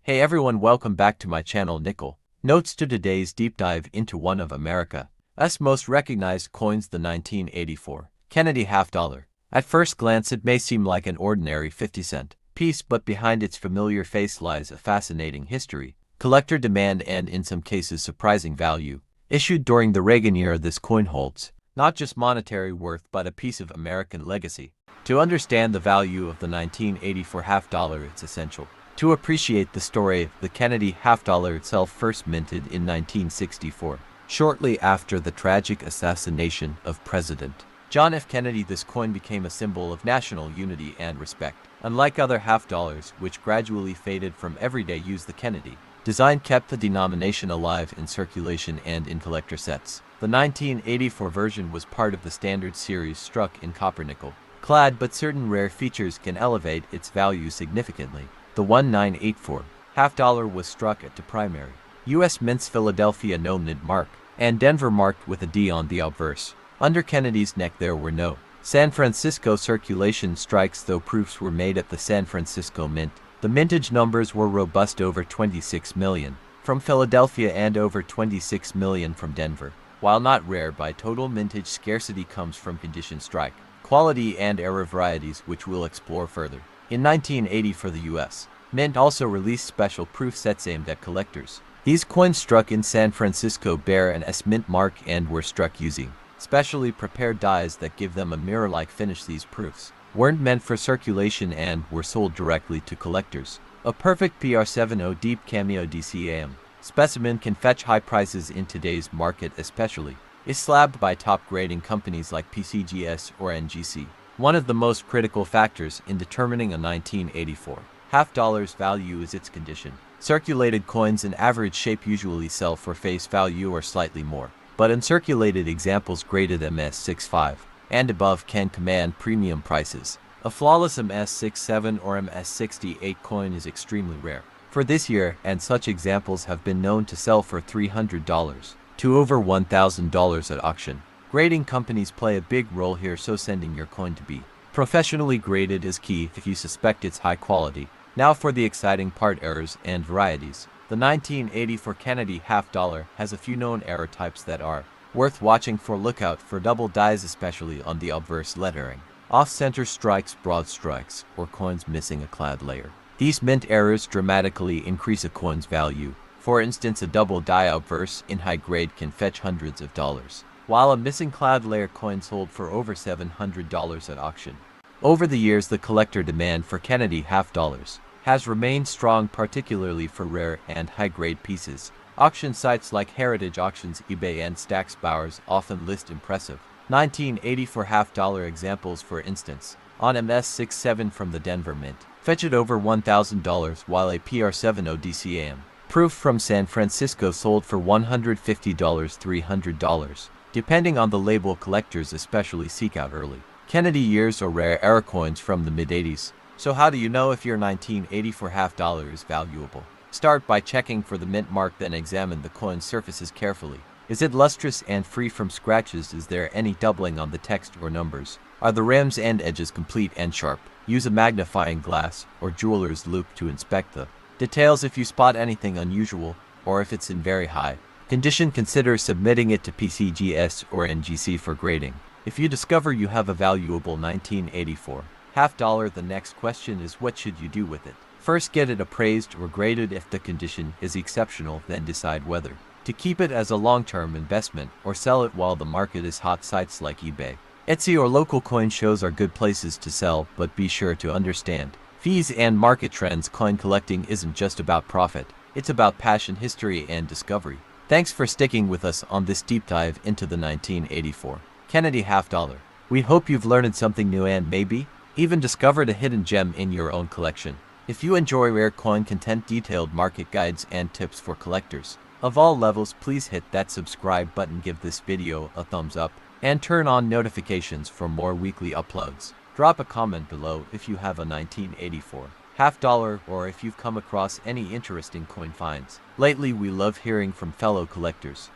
Hey everyone, welcome back to my channel Nickel. Notes to today's deep dive into one of America's most recognized coins, the 1984 Kennedy half dollar. At first glance it may seem like an ordinary 50-cent piece, but behind its familiar face lies a fascinating history, collector demand, and in some cases surprising value. Issued during the Reagan era, this coin holds not just monetary worth but a piece of American legacy. To understand the value of the 1984 half dollar, it's essential to appreciate the story of the Kennedy half dollar itself. First minted in 1964, shortly after the tragic assassination of President John F. Kennedy, this coin became a symbol of national unity and respect. Unlike other half dollars, which gradually faded from everyday use, the Kennedy design kept the denomination alive in circulation and in collector sets. The 1984 version was part of the standard series, struck in copper nickel clad, but certain rare features can elevate its value significantly. The 1984 half dollar was struck at the primary U.S. Mint's Philadelphia no mint mark and Denver marked with a D on the obverse. Under Kennedy's neck there were no San Francisco circulation strikes, though proofs were made at the San Francisco Mint. The mintage numbers were robust, over 26 million from Philadelphia and over 26 million from Denver. While not rare by total mintage, scarcity comes from condition, strike quality, and error varieties, which we'll explore further. In 1980, for the U.S. Mint also released special proof sets aimed at collectors. These coins struck in San Francisco bear an S mint mark and were struck using specially prepared dies that give them a mirror-like finish. These proofs weren't meant for circulation and were sold directly to collectors. A perfect PR70 deep cameo DCAM specimen can fetch high prices in today's market, especially is slabbed by top grading companies like PCGS or NGC. One of the most critical factors in determining a 1984 half dollar's value is its condition. Circulated coins in average shape usually sell for face value or slightly more, but uncirculated examples graded MS65 and above can command premium prices. A flawless MS67 or MS68 coin is extremely rare for this year, and such examples have been known to sell for $300 to over $1,000 at auction. Grading companies play a big role here, so sending your coin to be professionally graded is key if you suspect its high quality. Now for the exciting part: errors and varieties. The 1984 Kennedy half dollar has a few known error types that are worth watching for. Look out for double dies, especially on the obverse lettering, off-center strikes, broad strikes, or coins missing a clad layer. These mint errors dramatically increase a coin's value. For instance, a double die obverse in high grade can fetch hundreds of dollars, while a missing clad layer coin sold for over $700 at auction. Over the years, the collector demand for Kennedy half dollars has remained strong, particularly for rare and high-grade pieces. Auction sites like Heritage Auctions, eBay, and Stack's Bowers often list impressive 1984 half dollar examples. For instance, on MS67 from the Denver Mint, fetch it over $1,000, while a PR70 DCAM proof from San Francisco sold for $150, $300. Depending on the label, collectors especially seek out early Kennedy years or rare error coins from the mid-80s. So how do you know if your 1984 half dollar is valuable? Start by checking for the mint mark, then examine the coin's surfaces carefully. Is it lustrous and free from scratches? Is there any doubling on the text or numbers? Are the rims and edges complete and sharp? Use a magnifying glass or jeweler's loupe to inspect the details. If you spot anything unusual, or if it's in very high condition, consider submitting it to PCGS or NGC for grading. If you discover you have a valuable 1984 half dollar, the next question is, what should you do with it? First, get it appraised or graded. If the condition is exceptional, then decide whether to keep it as a long-term investment or sell it while the market is hot. Sites like eBay, Etsy, or local coin shows are good places to sell, but be sure to understand fees and market trends. Coin collecting isn't just about profit, it's about passion, history, and discovery. Thanks for sticking with us on this deep dive into the 1984 Kennedy half dollar. We hope you've learned something new and maybe even discovered a hidden gem in your own collection. If you enjoy rare coin content, detailed market guides, and tips for collectors of all levels, please hit that subscribe button, give this video a thumbs up, and turn on notifications for more weekly uploads. Drop a comment below if you have a 1984 half dollar, or if you've come across any interesting coin finds lately. We love hearing from fellow collectors.